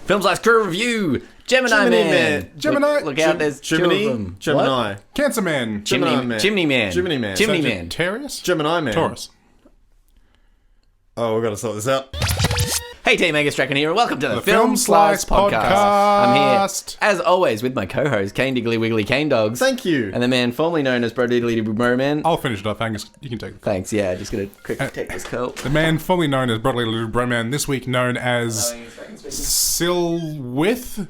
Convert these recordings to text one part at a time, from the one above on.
Films Like Crew Review. Gemini Man. Gemini. Look out, there's Gemini. two of them. Gemini. What? Cancer Man. Gemini Man. Chimney Man. Gemini Man. Chimney Man. Sagittarius? Gemini Man. Taurus. Oh, we've got to sort this out. Hey team, Angus, Strachan here, and welcome to the Film Slice Podcast. I'm here, as always, with my co-host, Kane Diggly Wiggly Kane Dogs. Thank you. And the man formerly known as Bro Diddly Bro Man. I'll finish it off, Angus. You can take it. Thanks, yeah, just gonna quickly take this coat. The man formerly known as Brotherly Little Broman, this week known as Silwith.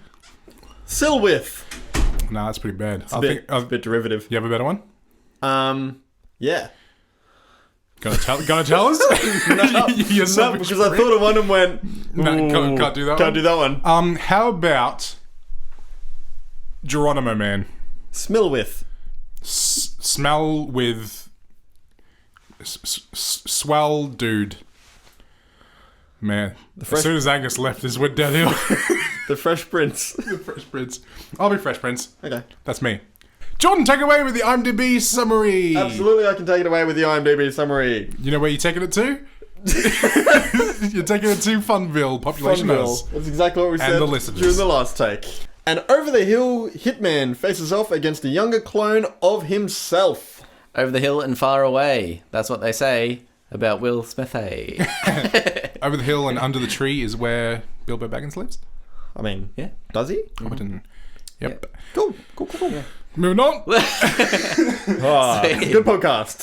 Silwith. Nah, that's pretty bad. It's a bit derivative. You have a better one? Yeah. Gonna tell us? No, because I thought of one and went, no, can't do that one. Can't do that one. How about Geronimo Man? Smilwith. Smell with swell dude. Man, as soon as Angus left, this went downhill. The Fresh Prince. The Fresh Prince. I'll be Fresh Prince. Okay. That's me. Jordan, take away with the IMDb summary. Absolutely, I can take it away with the IMDb summary. You know where you're taking it to? You're taking it to Funville, population house. That's exactly what we said the listeners. during the last take. An over-the-hill hitman faces off against a younger clone of himself. Over the hill and far away. That's what they say about Will Smith. Over the hill and under the tree is where Bilbo Baggins lives. I mean, Yeah. does he? Hobbiton. Yep. Cool. Yeah. Moving on. Good podcast.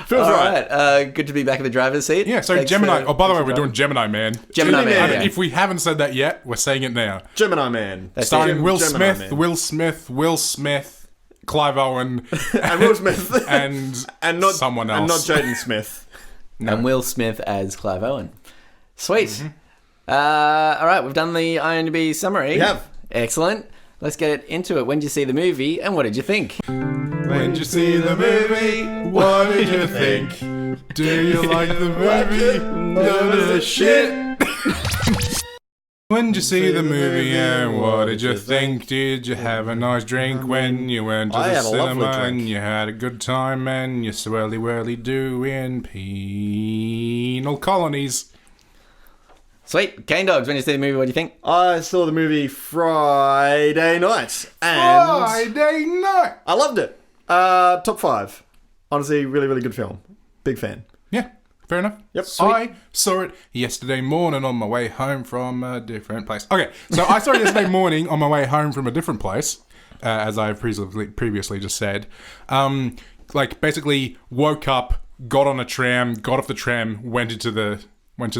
Feels right. Good to be back in the driver's seat. Yeah, so Thanks Gemini. for- By the way, we're doing Gemini Man. Gemini Man. Man. Yeah. If we haven't said that yet, we're saying it now. Gemini Man. Starring Will Gemini Smith, Man. Will Smith, Clive Owen, And Will Smith. and not someone else. And not Jaden Smith. And Will Smith as Clive Owen. Sweet. All right, we've done the IMDb summary. We have. Excellent. Let's get into it. When did you see the movie, and what did you think? When did you see the movie? What did you think? Do you like the movie? None of the shit. When did you see the movie and what did you think? Did you have a nice drink when you went to I the had a lovely cinema drink. and you had a good time and you swirly whirly do in penal colonies? Sweet. Cane Dogs, when did you see the movie, what do you think? I saw the movie Friday night. And Friday night! I loved it. Top 5. Honestly, really, really good film. Big fan. Yeah, fair enough. Yep. I saw it yesterday morning on my way home from a different place. Okay, so I saw it yesterday morning on my way home from a different place, as I've previously just said. Basically woke up, got on a tram, got off the tram, went to the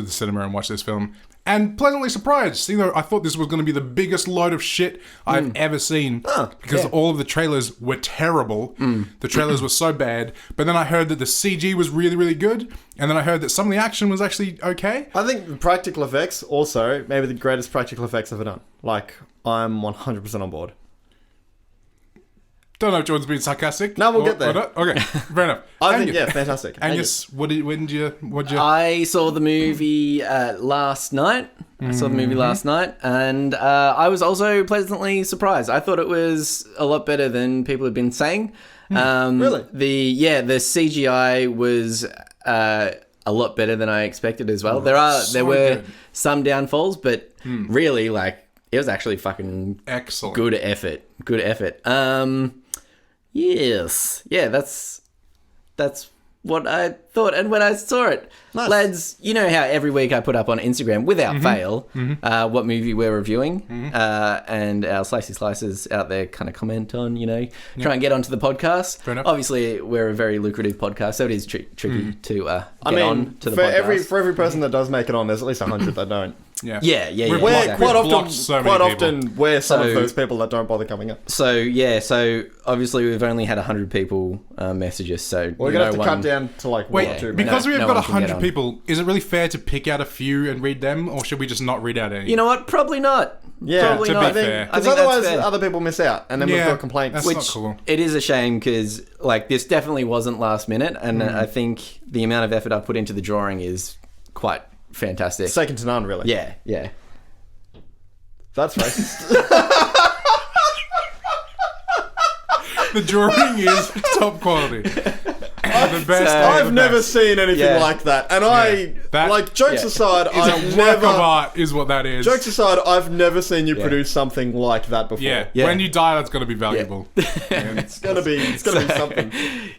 cinema and watched this film. And pleasantly surprised, I thought this was going to be the biggest load of shit I've ever seen. Because all of the trailers were terrible. The trailers were so bad. But then I heard that the CG was really, really good. And then I heard that some of the action was actually okay. I think the practical effects also, maybe the greatest practical effects ever done. Like, I'm 100% on board. Don't know if Jordan's being sarcastic. No, we'll get there. or not. Okay, fair enough. I think, yeah, fantastic. Angus, what'd you... I saw the movie last night. And I was also pleasantly surprised. I thought it was a lot better than people had been saying. Really? The CGI was a lot better than I expected as well. There were good. some downfalls, but really, it was actually fucking Excellent. good effort. Yes. Yeah, that's what I thought. And when I saw it, Nice. lads, you know how every week I put up on Instagram, without fail, what movie we're reviewing. And our Slicey Slices out there kind of comment on, try and get onto the podcast. Fair enough. Obviously, we're a very lucrative podcast, so it is tricky to get on to the for podcast. for every person that does make it on, there's at least 100 that don't. Yeah. Yeah. We've We're blocked- quite we've blocked so many often we're some So- of those people that don't bother coming up. So obviously we've only had 100 people message us, so We're gonna have to cut down to like one or Wait, two. because we've no got one can get 100 on. people, is it really fair to pick out a few and read them, or should we just not read out any? You know what? Probably not. Yeah, Probably to be not. fair. I because think otherwise that's fair. other people miss out, and then we've got complaints. That's not cool. It is a shame because this definitely wasn't last minute, and I think the amount of effort I put into the drawing is quite fantastic. Second to none, really. Yeah. That's racist. The drawing is top quality. The best. I've never seen anything Yeah. like that, and That jokes aside, is a I've work of never. art, is what that is. Jokes aside, I've never seen you produce something like that before. Yeah. Yeah. When you die, that's going to be valuable. It's gonna be something.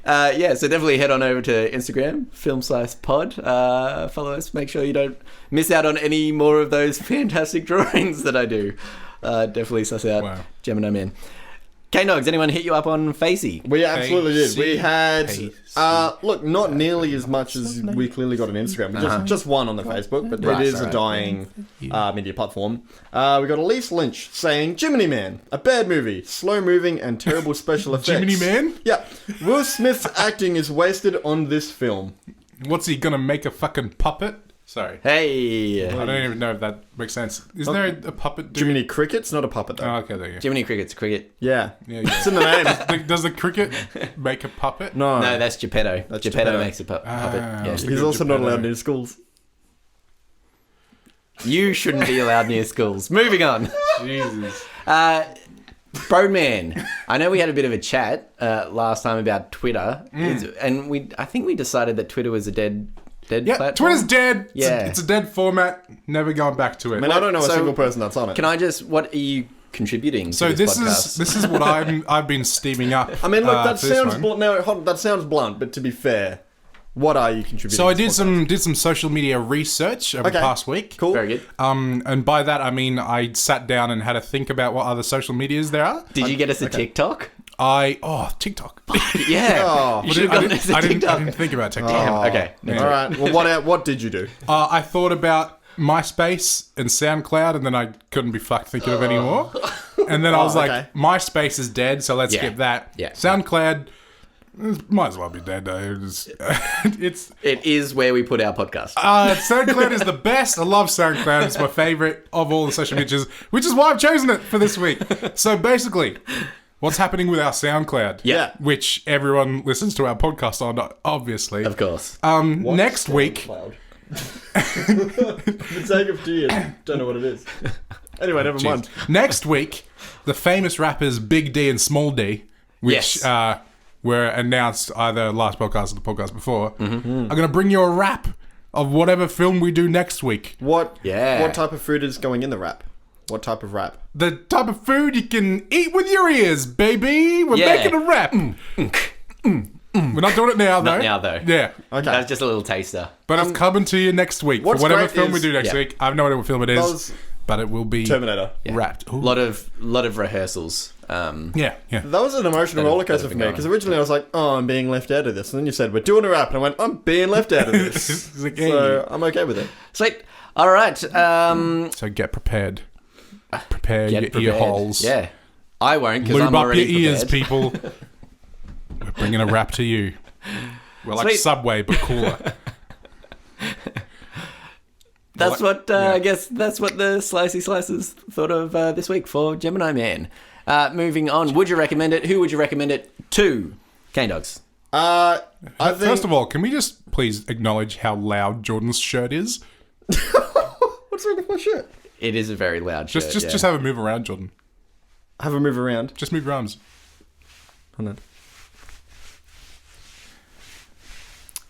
So definitely head on over to Instagram, Film Slice Pod. Follow us. Make sure you don't miss out on any more of those fantastic drawings that I do. Definitely suss out Gemini Man. K-Nogs, anyone hit you up on Facey? We absolutely did. We had, Facey. look, not nearly as much as we clearly got on Instagram. Just one on the Facebook, but it is a dying media platform. We got Elise Lynch saying, Gemini Man, a bad movie, slow moving and terrible special effects. Gemini Man? Yeah. Will Smith's acting is wasted on this film. What's he going to make a fucking puppet? Sorry. Hey! I don't even know if that makes sense. Isn't there a puppet dude? Jiminy Cricket's not a puppet, though. Oh, okay, there you go. Jiminy Cricket's cricket. Yeah. Yeah. It's in the name. Does the cricket make a puppet? No. No, that's Geppetto. That's Geppetto Geppetto. makes a puppet. Yeah. He's also not allowed near schools. You shouldn't be allowed near schools. Moving on. Jesus. Broadman, I know we had a bit of a chat last time about Twitter, and I think we decided that Twitter was a dead Yeah, platform. Twitter's dead. Yeah. It's a dead format. Never going back to it. I mean, I don't know a So- single person that's on it. Can I just? What are you contributing? So to this podcast? is what I've been steaming up. I mean, look, that for this sounds one. that sounds blunt, but to be fair, what are you contributing? So I to did this podcast? did some social media research over the Okay. past week. Cool. Very good. And by that I mean I sat down and had to think about what other social medias there are. Did you get us a TikTok? TikTok. Yeah. Oh. You should have gotten us a I TikTok. didn't think about TikTok. Damn. Okay. Yeah. All right. Well, what did you do? I thought about MySpace and SoundCloud, and then I couldn't be fucked thinking of any more. And then I was like, okay. MySpace is dead, so let's Yeah. skip that. Yeah. SoundCloud might as well be dead. It's It is where we put our podcast. SoundCloud is the best. I love SoundCloud. It's my favorite of all the social medias, which is why I've chosen it for this week. So basically, what's happening with our SoundCloud? Yeah. Which everyone listens to our podcast on, obviously. Of course. Next week. Been saying it for 2 years. Don't know what it is. Anyway, never mind. Next week, the famous rappers Big D and Small D, which Yes. were announced either last podcast or the podcast before, are going to bring you a rap of whatever film we do next week. What? Yeah. What type of food is going in the wrap? What type of wrap? The type of food you can eat with your ears, baby. We're Yeah. making a rap. We're not doing it now, though. Not now, though. Yeah. Okay. That's just a little taster. But it's coming to you next week. For what's whatever great film we is- do next Yeah. week. I have no idea what film it is, Those- but it will be Terminator. wrapped. A Ooh. lot of rehearsals. Yeah. That was an emotional roller coaster for me because originally I was like, "Oh, I'm being left out of this," and then you said, "We're doing a rap," and I went, "I'm being left out of this." It's like, hey. So I'm okay with it. Sweet. All right. So get prepared. Prepare Get your prepared. ear holes. Yeah. I won't because Lube I'm up already your ears, prepared. people. We're bringing a rap to you. We're like Sweet. Subway, but cooler. That's what yeah. I guess. That's what the Slicey Slices thought of this week for Gemini Man. Moving on, would you recommend it? Who would you recommend it to? K-Dogs. I think. First of all, can we just please acknowledge how loud Jordan's shirt is? What's wrong with my shirt? It is a very loud shirt. Just have a move around, Jordan. Have a move around. Just move your arms. Hold on.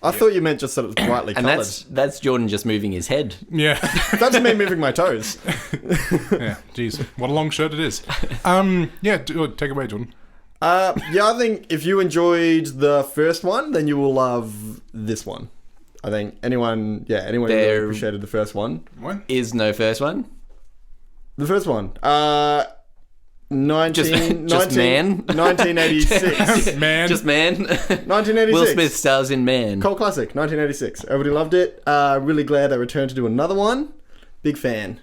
I thought you meant just that it was brightly and coloured. that's Jordan just moving his head. Yeah. That's me moving my toes. Yeah. Jeez. What a long shirt it is. Yeah. Take it away, Jordan. Yeah, I think if you enjoyed the first one, then you will love this one. I think anyone who really There- appreciated the first one. What? Is no first one. The first one. 19, Just man? 1986. Man. Just Man. 1986. Will Smith stars in Man. Cult classic, 1986. Everybody loved it. Really glad they returned to do another one. Big fan.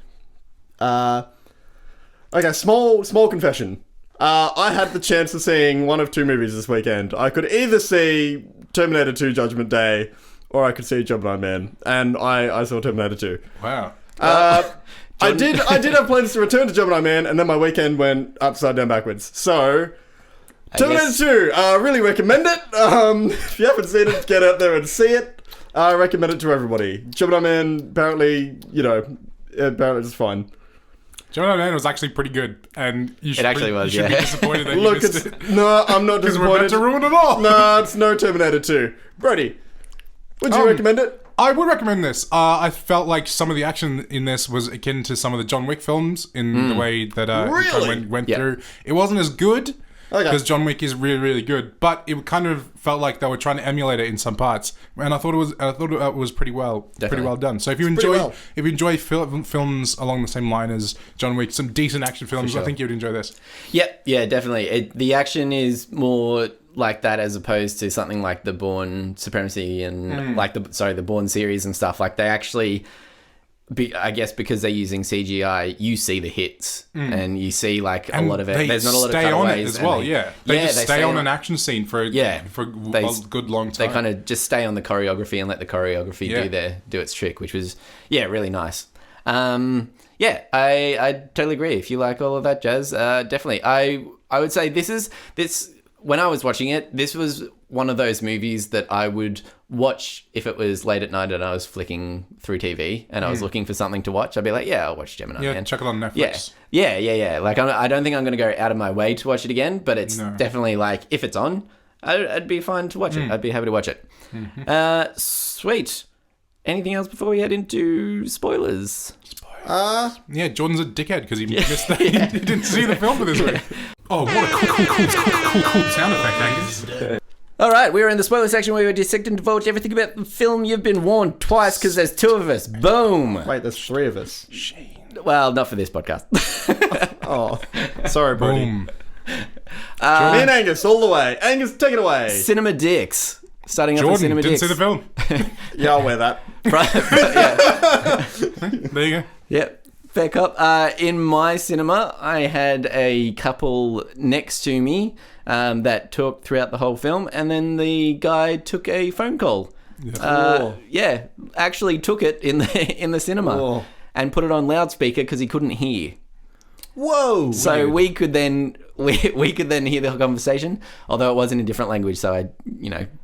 Okay, small confession. I had the chance of seeing one of two movies this weekend. I could either see Terminator 2 Judgment Day, or I could see Gemini Man. And I saw Terminator 2. Wow. I did have plans to return to Gemini Man, and then my weekend went upside down backwards. So, Terminator guess- 2, really recommend it. If you haven't seen it, get out there and see it. I recommend it to everybody. Gemini Man, apparently it's fine. Gemini Man was actually pretty good, and you should, was, you should be disappointed that you missed it. No, I'm not Because disappointed. we're about to ruin it all. No, it's no Terminator 2. Brody, would you recommend it? I would recommend this. I felt like some of the action in this was akin to some of the John Wick films in the way that it Really? went through. It wasn't as good because John Wick is really, really good, but it kind of felt like they were trying to emulate it in some parts, and I thought it was pretty well done. So if you enjoy films along the same line as John Wick, some decent action films, I think you'd enjoy this. Yep, yeah, definitely. The action is more like that as opposed to something like the Bourne Supremacy and the Bourne series and stuff. Like they actually, I guess because they're using CGI, you see the hits and you see like a lot of it. There's not a lot of cutaways on it as well. They stay on an action scene for a good long time. They kind of just stay on the choreography and let the choreography do its trick, which was really nice. I totally agree. If you like all of that jazz, definitely. I would say this. When I was watching it, this was one of those movies that I would watch if it was late at night and I was flicking through TV and I was looking for something to watch. I'd be like, I'll watch Gemini Man. Check it on Netflix. Yeah. Like, I don't think I'm going to go out of my way to watch it again, but it's definitely like, if it's on, I'd be fine to watch it. I'd be happy to watch it. Sweet. Anything else before we head into spoilers? Jordan's a dickhead because he missed that. He didn't see the film for this week. Oh, what a cool sound effect, Angus. All right, we're in the spoiler section where we dissect and divulge everything about the film you've been warned twice because there's 2 of us. Boom. Wait, there's 3 of us. Shame. Well, not for this podcast. Oh, sorry, Brody. Boom. Me and Angus, all the way. Angus, take it away. Cinema Dicks. Starting off with Jordan Cinema didn't Dicks. see the film. Yeah, I'll wear that. There you go. Yep. Fair cop. In my cinema, I had a couple next to me that talked throughout the whole film, and then the guy took a phone call. Actually took it in the cinema and put it on loudspeaker because he couldn't hear. Whoa! So we could then hear the conversation, although it was in a different language, so I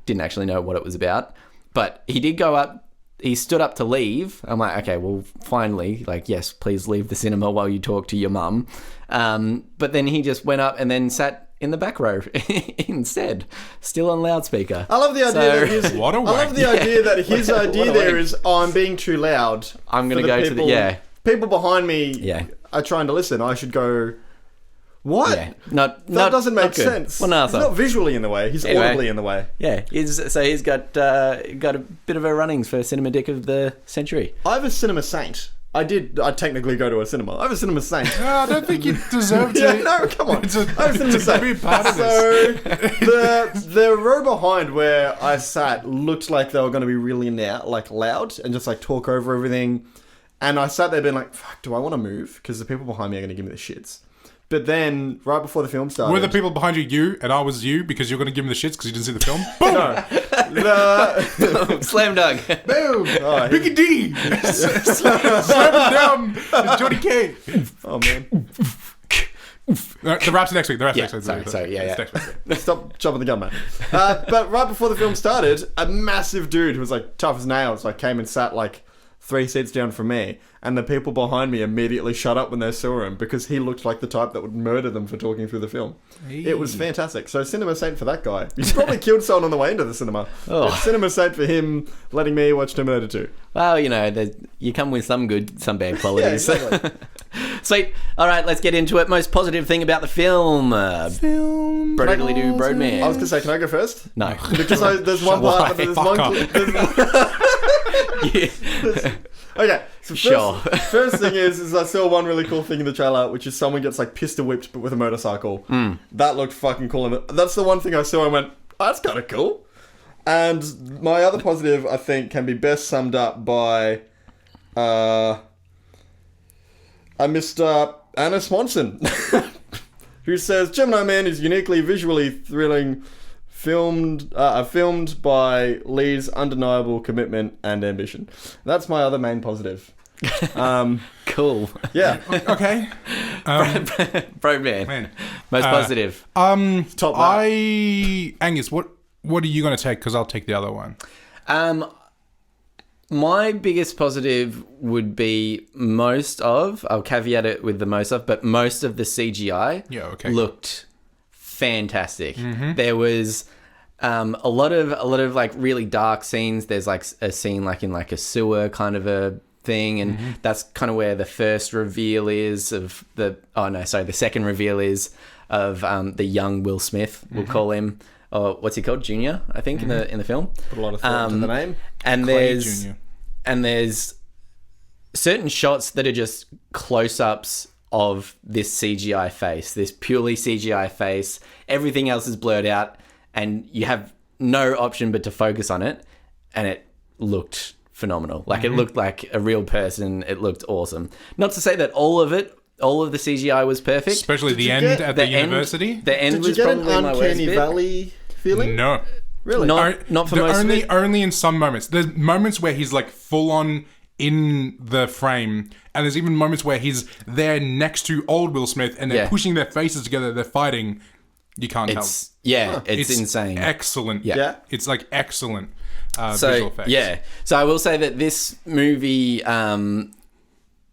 didn't actually know what it was about. But he did go up. He stood up to leave. I'm like, okay, well, finally, like, yes, please leave the cinema while you talk to your mum. But then he just went up and then sat in the back row instead, still on loudspeaker. I love the idea that his idea that his idea there is, I'm being too loud. I'm going to go to the people behind me are trying to listen. I should go. What? Yeah. That doesn't make sense. Well, no, he's not visually in the way. He's audibly in the way. Yeah. He's got a bit of a runnings for Cinema Dick of the century. I have a cinema saint. I technically go to a cinema. I have a cinema saint. No, I don't think you deserve to. No, come on. I have a cinema saint. Be a part of this. The row behind where I sat looked like they were going to be really loud and just like talk over everything. And I sat there being like, fuck, do I want to move? Because the people behind me are going to give me the shits. But then, right before the film started... Were the people behind you, and I was you, because you're going to give me the shits because you didn't see the film? Boom! No. Slam dunk. Boom! Oh, Biggie D! Slam down Johnny K! Oh, man. The rap's next week. Next week. Stop jumping the gun, man. But right before the film started, a massive dude who was like tough as nails came and sat like 3 seats down from me, and the people behind me immediately shut up when they saw him because he looked like the type that would murder them for talking through the film. Hey. It was fantastic. So cinema saint for that guy. He probably killed someone on the way into the cinema. But cinema saint for him letting me watch Terminator 2. Well, you come with some good, some bad qualities. Exactly. Sweet. All right, let's get into it. Most positive thing about the film. Brodiddly-doo, Broadman. I was going to say, can I go first? No. Because there's one part... Okay, so first thing is I saw one really cool thing in the trailer, which is someone gets like pistol whipped but with a motorcycle. That looked fucking cool, and that's the one thing I saw and went, oh, that's kind of cool. And my other positive, I think, can be best summed up by Mr. Anna Swanson, who says Gemini Man is uniquely visually thrilling, filmed by Lee's undeniable commitment and ambition. That's my other main positive. Cool. Yeah. Okay. Broadman. Most positive. Top lap. Angus, what are you going to take? Because I'll take the other one. My biggest positive would be I'll caveat it with the most of the CGI looked fantastic. Mm-hmm. There was a lot of like really dark scenes. There's like a scene like in like a sewer kind of a thing, and that's kind of where the first reveal is of the second reveal is of the young Will Smith, we'll call him. What's he called? Junior, I think, in the film. Put a lot of thought into the name. And Clay Jr. there's certain shots that are just close-ups of this CGI face, this purely CGI face. Everything else is blurred out, and you have no option but to focus on it, and it looked phenomenal. Like, it looked like a real person. It looked awesome. Not to say that all of the CGI was perfect. Especially the end at the university. The end was probably my worst bit. Did you get an Uncanny Valley feeling? No. Really? Not for most of it. Only in some moments. There's moments where he's like full on in the frame, and there's even moments where he's there next to old Will Smith, and they're pushing their faces together, they're fighting. You can't tell. Yeah, it's insane. Excellent. Yeah. It's like excellent visual effects. Yeah. So I will say that this movie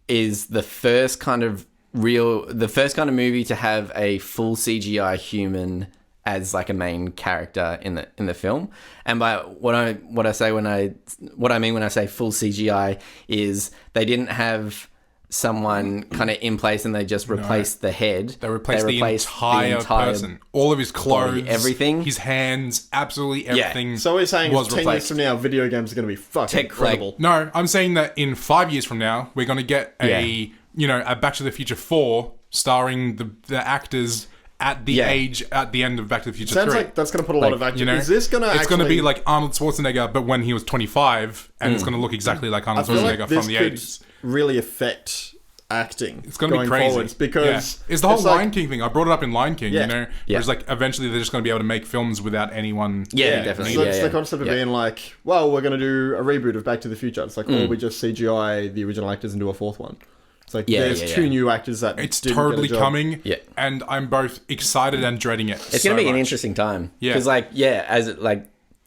is the first kind of movie to have a full CGI human as like a main character in the film. And by what I mean when I say full CGI is they didn't have someone kind of in place and they just replaced the head. They replaced the entire person. All of his clothes, body, everything. His hands, absolutely everything. Yeah. So we're saying 10 replaced. years from now, video games are going to be fucking incredible. No, I'm saying that in 5 years from now, we're going to get a Back to the Future 4 starring the actors at the age at the end of Back to the Future 3. Sounds like that's going to put a lot of acting. Is this going to It's going to be like Arnold Schwarzenegger, but when he was 25, and it's going to look exactly like Arnold Schwarzenegger from the 80s. Really affect acting. It's going to be crazy forwards because it's the whole Lion King thing. I brought it up in Lion King, Yeah. Whereas like eventually they're just going to be able to make films without anyone. Yeah, definitely. So it's the concept of being like, well, we're going to do a reboot of Back to the Future. It's like, we just CGI the original actors and do a fourth one. It's like there's two new actors that it's totally coming. Yeah. And I'm both excited and dreading it. It's going to be an interesting time. Yeah. Because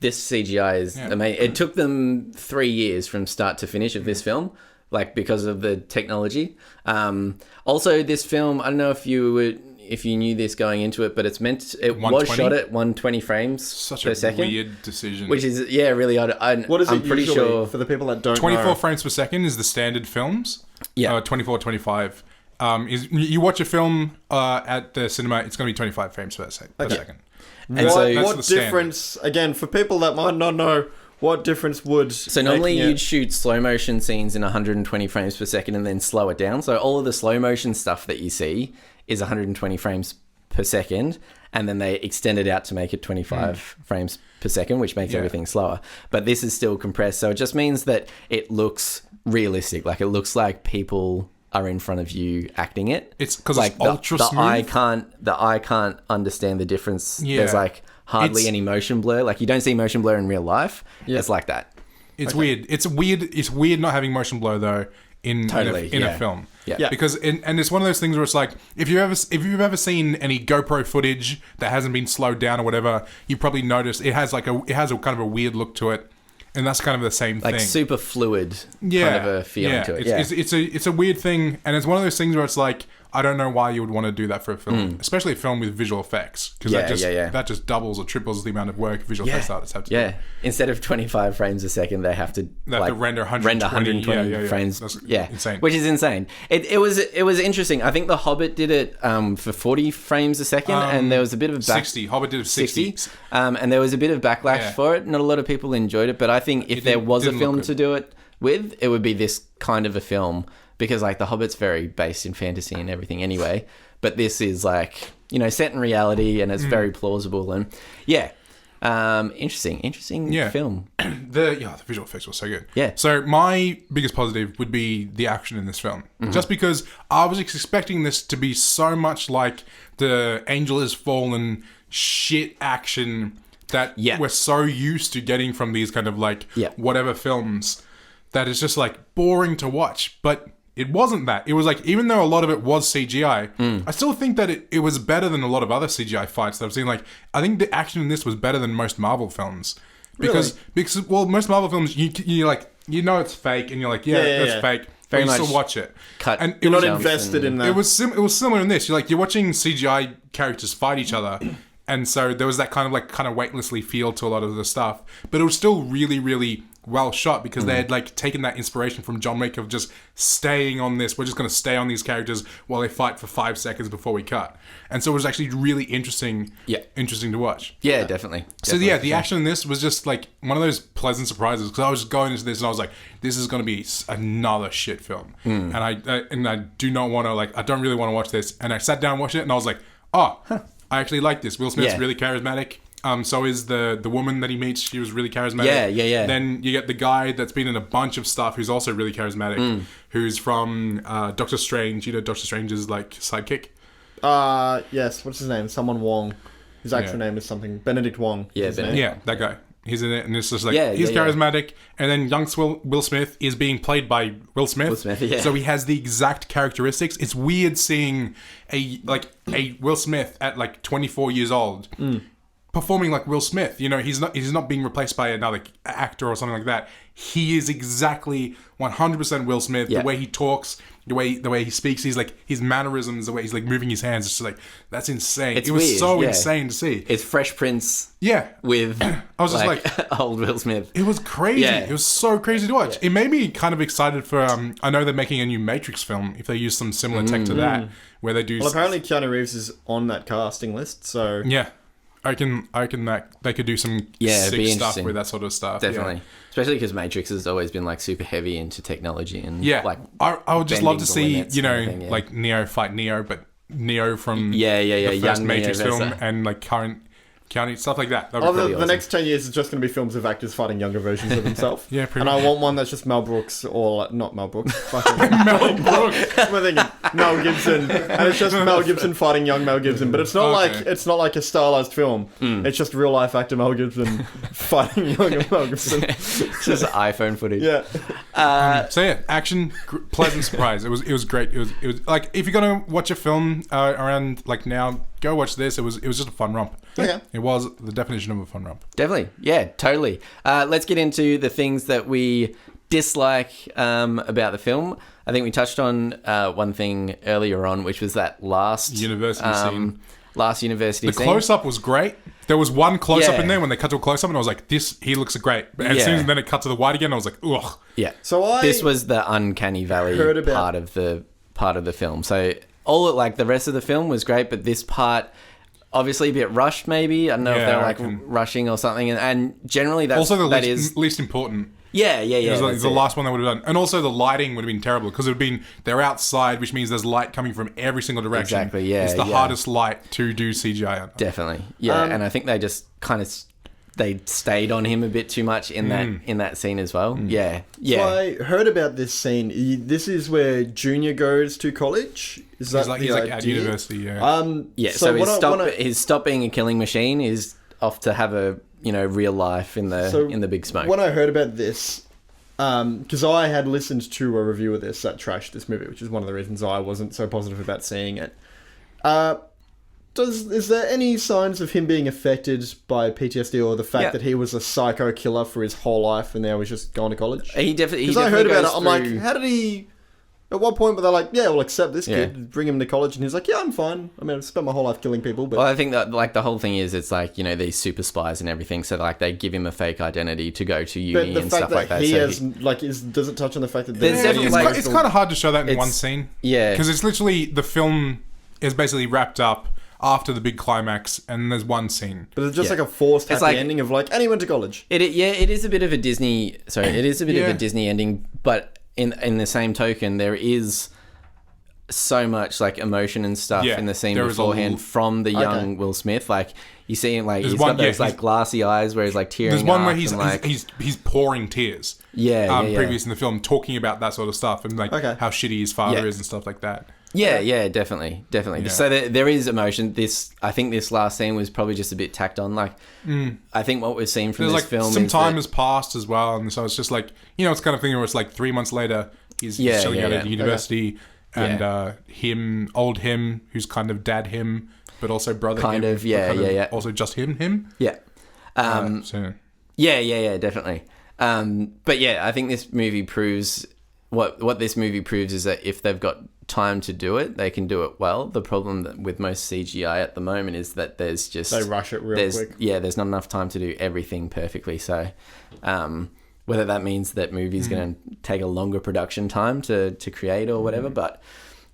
this CGI is amazing. It took them 3 years from start to finish of this film, like because of the technology. Also, this film, I don't know if you knew this going into it, but it was shot at 120 frames per second. Such a weird decision. Which is really odd. What is I'm it pretty usually, sure for the people that don't 24 know? frames per second is the standard films. Yeah. 24, 25. You watch a film at the cinema, it's going to be 25 frames per second. And what difference, again, for people that might not know, what difference would... So normally you'd shoot slow motion scenes in 120 frames per second and then slow it down. So all of the slow motion stuff that you see is 120 frames per second, and then they extend it out to make it 25 frames per second, which makes everything slower. But this is still compressed, so it just means that it looks realistic. Like, it looks like people are in front of you acting it. It's because like it's ultra smooth. The eye can't understand the difference. Yeah. There's like hardly any motion blur. Like, you don't see motion blur in real life. Yeah. It's like that. It's weird. It's weird not having motion blur though in a film. Yeah. Because and it's one of those things where it's like if you've ever seen any GoPro footage that hasn't been slowed down or whatever, you probably noticed it has a kind of a weird look to it. And that's kind of the same thing. Like super fluid kind of a feeling to it. It's a weird thing, and it's one of those things where it's like, I don't know why you would want to do that for a film, especially a film with visual effects, because that just doubles or triples the amount of work visual effects artists have to do. Yeah, instead of 25 frames a second, they have to render 120 frames. That's insane. Which is insane. It was interesting. I think The Hobbit did it for 40 frames a second, and there was a bit of 60. Hobbit did 60. And there was a bit of backlash for it. Not a lot of people enjoyed it, but I think if there was a film to do it with, it would be this kind of a film. Because, like, The Hobbit's very based in fantasy and everything anyway. But this is, like, set in reality and it's very plausible. And, interesting film. The visual effects were so good. Yeah. So, my biggest positive would be the action in this film. Just because I was expecting this to be so much like the Angel Has Fallen shit action that we're so used to getting from these kind of, like, whatever films that is just, like, boring to watch. But... it wasn't that. It was like, even though a lot of it was CGI, I still think that it was better than a lot of other CGI fights that I've seen. Like, I think the action in this was better than most Marvel films. Because most Marvel films, you like, you know it's fake, and you're like, that's fake. Very but you much still watch it. Cut. And You're not invested in that. It was similar in this. You're watching CGI characters fight each other, and so there was that kind of weightlessly feel to a lot of the stuff. But it was still really, really well shot because they had taken that inspiration from John Wick of just staying on this. We're just going to stay on these characters while they fight for 5 seconds before we cut. And so it was actually really interesting. Yeah. Interesting to watch. Yeah, definitely. So the action in this was just one of those pleasant surprises because I was going into this and I was like, this is going to be another shit film, and I do not want to I don't really want to watch this. And I sat down and watched it and I was like, I actually like this. Will Smith's really charismatic. So is the woman that he meets. She was really charismatic. Yeah. Then you get the guy that's been in a bunch of stuff who's also really charismatic, who's from Doctor Strange. You know, Doctor Strange's sidekick. Yes. What's his name? Someone Wong. His actual name is something. Benedict Wong. Yeah, Yeah, that guy. He's in it, and it's just he's charismatic. And then young Will Smith is being played by Will Smith. Will Smith, yeah. So he has the exact characteristics. It's weird seeing a Will Smith at 24 years old. Performing like Will Smith. You know, he's not being replaced by another actor or something like that. He is exactly 100% Will Smith. Yeah. The way he talks, the way he speaks, his mannerisms, the way he's moving his hands, it's just that's insane. It's it was weird, so insane to see. It's Fresh Prince. Yeah. With I was just old Will Smith. It was crazy. Yeah. It was so crazy to watch. Yeah. It made me kind of excited for I know they're making a new Matrix film if they use some similar tech to that where they do. Well, apparently Keanu Reeves is on that casting list, so yeah. I reckon that they could do some sick stuff with that sort of stuff. Definitely. Yeah. Especially because Matrix has always been super heavy into technology and I would just love to see, thing, Neo fight Neo, but Neo from the young first Matrix Neo film and current Keanu, stuff like that. The next 10 years is just going to be films of actors fighting younger versions of themselves. Yeah, pretty and much. I want one that's just Mel Brooks or not Mel Brooks. Mel Brooks. I'm thinking Mel Gibson, and it's just Mel Gibson fighting young Mel Gibson, but it's not like a stylized film. It's just real life actor Mel Gibson fighting younger Mel Gibson. It's just iPhone footage. Yeah. So yeah, action, pleasant surprise. It was great. It was if you're gonna watch a film around now, go watch this. It was just a fun romp. Okay. It was the definition of a fun romp. Definitely. Yeah, totally. Let's get into the things that we dislike about the film. I think we touched on one thing earlier on, which was that last university scene. Last university scene. The close-up was great. There was one close-up in there when they cut to a close-up, and I was like, he looks great. And as soon as then it cut to the wide again, I was like, ugh. Yeah. So this was the uncanny valley part of the film. So all the rest of the film was great, but this part, obviously a bit rushed maybe. I don't know if they were rushing or something. And generally that's also the least important. Yeah. It was the last one they would have done. And also the lighting would have been terrible because they're outside, which means there's light coming from every single direction. Exactly, yeah. It's the hardest light to do CGI on. Definitely. Yeah, and I think they just kind of they stayed on him a bit too much in that scene as well. Yeah. So I heard about this scene. This is where Junior goes to college. Is that he's at university, yeah. So he's stopped being a killing machine. He's off to have a real life in the big smoke. When I heard about this, because I had listened to a review of this that trashed this movie, which is one of the reasons I wasn't so positive about seeing it. Is there any signs of him being affected by PTSD or the fact that he was a psycho killer for his whole life and now he's just going to college? He definitely. Because I heard about it, I'm like, how did he? At what point were they like, yeah, we'll accept this kid, bring him to college, and he's like, yeah, I'm fine. I mean, I've spent my whole life killing people. But well, I think that the whole thing is, it's these super spies and everything. So they give him a fake identity to go to uni and stuff like that. He has does it touch on the fact that there's definitely it's kind of hard to show that in one scene. Yeah, because it's literally the film is basically wrapped up after the big climax, and there's one scene. But it's just a forced happy ending of and he went to college. It is a bit of a Disney. Sorry, it is a bit of a Disney ending, but in the same token, there is so much emotion and stuff in the scene beforehand from the young Will Smith. You see him he's got those glassy eyes where he's tearing. There's one up where he's pouring tears. Previous in the film, talking about that sort of stuff and how shitty his father is and stuff like that. Yeah, definitely. Yeah. So there is emotion. I think this last scene was probably just a bit tacked on. I think what we're seeing from this film some time has passed as well, and so it's just it's kind of thing where it's 3 months later he's chilling out at university. Okay. And old him, who's kind of dad him, but also brother him. Yeah. Also just him. Yeah. So. Yeah, definitely. But yeah, I think this movie proves what this movie proves is that if they've got time to do it, they can do it well. The problem with most CGI at the moment is that there's just they rush it real quick. Yeah, there's not enough time to do everything perfectly. So, whether that means that movie's going to take a longer production time to create or whatever, but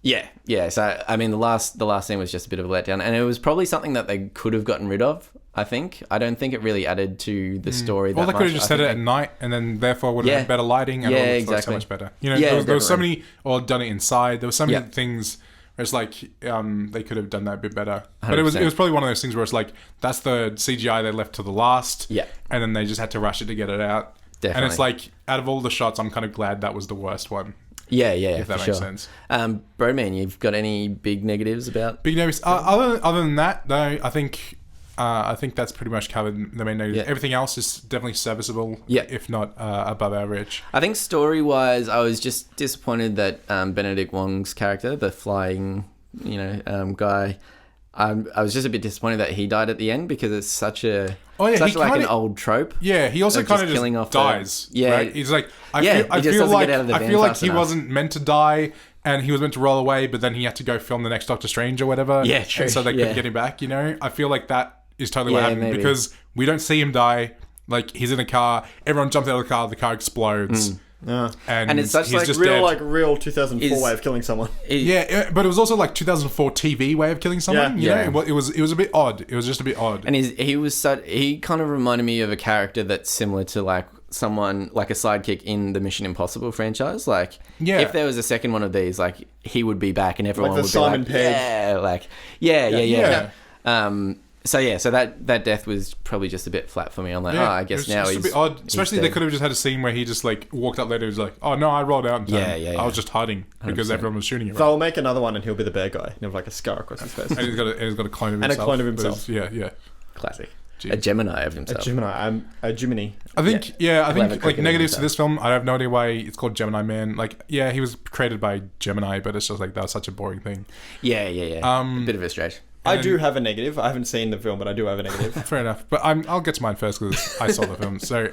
yeah. So I mean, the last scene was just a bit of a letdown, and it was probably something that they could have gotten rid of. I think. I don't think it really added to the story that much. Well, they could have just said it at night, and then therefore would have had better lighting, and it would have so much better. You know, there was so many, or done it inside. There were so many things where it's like they could have done that a bit better. 100%. But it was probably one of those things where it's like that's the CGI they left to the last, and then they just had to rush it to get it out. Definitely. And it's like out of all the shots, I'm kind of glad that was the worst one. Yeah, if that makes sense. Bro, man, you've got any big negatives about big negatives? Other than that, though, I think that's pretty much covered the main negatives. Yeah. Everything else is definitely serviceable, if not above average. I think story-wise, I was just disappointed that Benedict Wong's character, the flying, guy, I was just a bit disappointed that he died at the end because it's such an old trope. Yeah, he also kind of just dies. Right? He's like, I feel like he wasn't meant to die. And he was meant to roll away, but then he had to go film the next Doctor Strange or whatever. Yeah, true. And so they couldn't get him back, I feel like that is totally what happened because we don't see him die. Like, he's in a car, everyone jumps out of the car explodes. And it's such he's just real 2004 way of killing someone. But it was also like 2004 TV way of killing someone. You know? It was a bit odd. It was just a bit odd. And he kind of reminded me of a character that's similar to like someone like a sidekick in the Mission Impossible franchise. Like, if there was a second one of these, like he would be back and everyone would be Simon like, Pegg. So that death was probably just a bit flat for me. I'm like, I guess now he's a bit odd. Especially they could have just had a scene where he just like walked up later and was like, oh no, I rolled out in time. I was just hiding because 100%. Everyone was shooting him. So I'll make another one and he'll be the bad guy. And have like a scar across his face. And he's got a clone of himself. And a clone of himself. Yeah. Classic. Jeez. A Gemini of himself. A Gemini. I think like negatives to this film, I have no idea why it's called Gemini Man. Like, he was created by Gemini, but it's just like that was such a boring thing. Yeah. A bit of a stretch. I do have a negative. I haven't seen the film, but I do have a negative. Fair enough. But I'll get to mine first because I saw the film. So,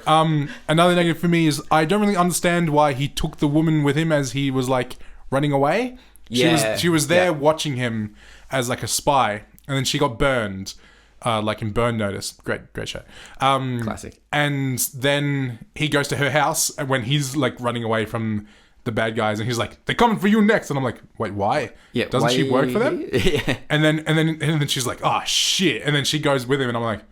another negative for me is I don't really understand why he took the woman with him as he was like running away. She was there watching him as like a spy, and then she got burned. Like in Burn Notice. Great show. Classic. And then he goes to her house when he's like running away from the bad guys, and he's like, they're coming for you next. And I'm like, wait, why? Yeah, doesn't she work for them? Yeah. And then she's like, oh shit. And then she goes with him, and I'm like,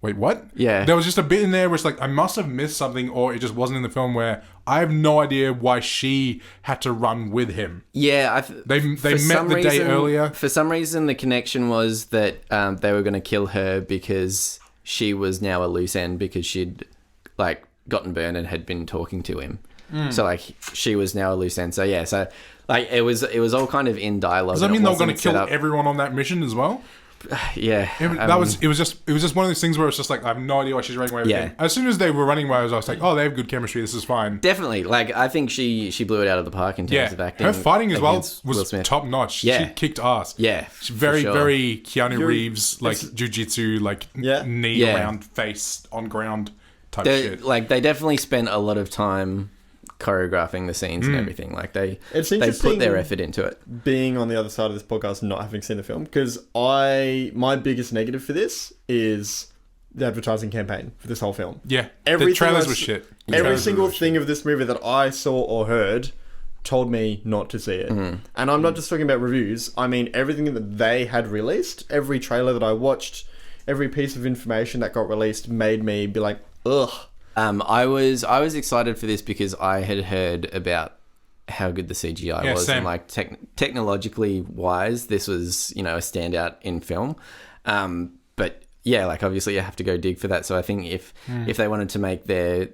wait, what? Yeah. There was just a bit in there where it's like, I must have missed something, or it just wasn't in the film, where I have no idea why she had to run with him. Yeah. They met the day earlier. For some reason, the connection was that they were going to kill her because she was now a loose end because she'd like gotten burned and had been talking to him. So like she was now a loose end. So yeah, so like it was all kind of in dialogue. Does that mean they were going to kill everyone on that mission as well? Yeah. It was just one of those things where it's just like I have no idea why she's running away with him. As soon as they were running away, I was like, oh, they have good chemistry. This is fine. Definitely. Like I think she blew it out of the park in terms of acting. Her fighting as well was top notch. Yeah. She kicked ass. Yeah. She's very Keanu Reeves like jujitsu knee around face on ground type shit. Like they definitely spent a lot of time choreographing the scenes and everything. Like they put their effort into it. Being on the other side of this podcast, not having seen the film, because my biggest negative for this is the advertising campaign for this whole film. Yeah, the trailers were shit. Every single thing of this movie that I saw or heard told me not to see it. And I'm not just talking about reviews. I mean everything that they had released, every trailer that I watched, every piece of information that got released made me be like, ugh. I was excited for this because I had heard about how good the CGI was. Same. And like technologically wise, this was, a standout in film. But yeah, like obviously you have to go dig for that. So I think if they wanted to make their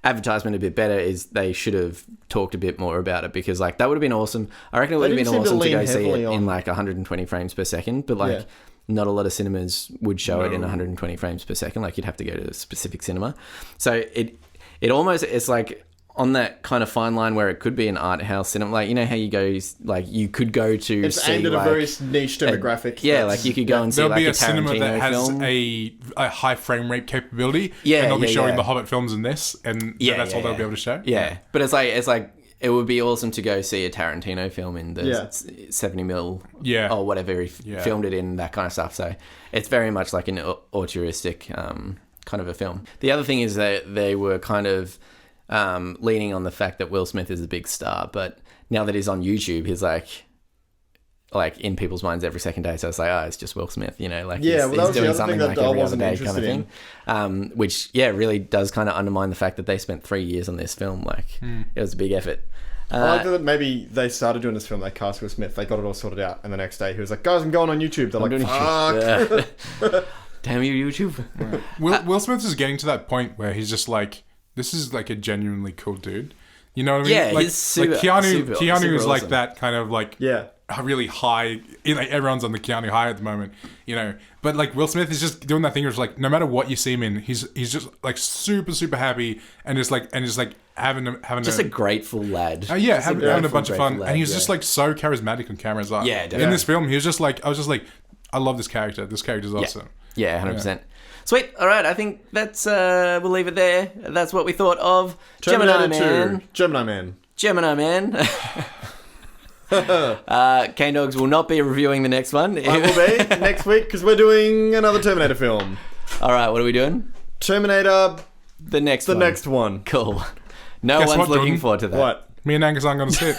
advertisement a bit better, is they should have talked a bit more about it, because like that would have been awesome. I reckon it would have been awesome to go see it in like 120 frames per second, but like not a lot of cinemas would show it in 120 frames per second. Like you'd have to go to a specific cinema. So it's like on that kind of fine line where it could be an art house cinema. Like, you know how you go, like, you could go to It's see, aimed at like, a very niche demographic. like you could go and see There'll like be a a cinema Tarantino that has film. a high frame rate capability. Yeah, and they'll be yeah, showing yeah. the Hobbit films in this, and that's all they'll be able to show. Yeah, but it's like it would be awesome to go see a Tarantino film in the 70mm or whatever he filmed it in, that kind of stuff. So it's very much like an auteuristic kind of a film. The other thing is that they were kind of leaning on the fact that Will Smith is a big star, but now that he's on YouTube, he's like in people's minds every second day. So it's like, it's just Will Smith, you know, like he's doing something like every other day kind of thing. Which really does kind of undermine the fact that they spent 3 years on this film. Like it was a big effort. I like that maybe they started doing this film, they cast Will Smith, they got it all sorted out, and the next day he was like, guys, I'm going on YouTube. They're like, fuck. Damn you, YouTube. Will Smith is getting to that point where he's just like, this is like a genuinely cool dude. You know what I mean? Yeah, like, he's super, like Keanu is awesome. like that kind of like really high. You know, everyone's on the Keanu high at the moment. You know, but like Will Smith is just doing that thing where it's like no matter what you see him in, he's just like super happy and just like having a grateful lad. Having a bunch of fun, and he's just like so charismatic on camera as well. Yeah, definitely. In this film, he was just like, I was just like, I love this character. This character's awesome. Yeah, 100%. Sweet. All right, I think that's we'll leave it there. That's what we thought of Gemini Man. Gemini Man. Cane Dogs will not be reviewing the next one. I will be next week because we're doing another Terminator film. All right, what are we doing? Terminator. The next one. Cool. Guess one's what, looking Jordan? forward to that. What? Me and Angus aren't going to see it.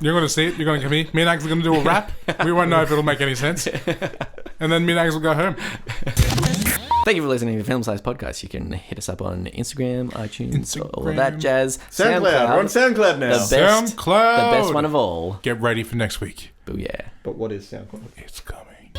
You're going to see it. You're going to come here. Me and Angus are going to do a rap. We won't know if it'll make any sense. And then me and Angus will go home. Thank you for listening to Film Size Podcast. You can hit us up on Instagram, iTunes, all of that jazz. SoundCloud. We're on SoundCloud now. SoundCloud. The best one of all. Get ready for next week. Booyah. But what is SoundCloud? It's coming.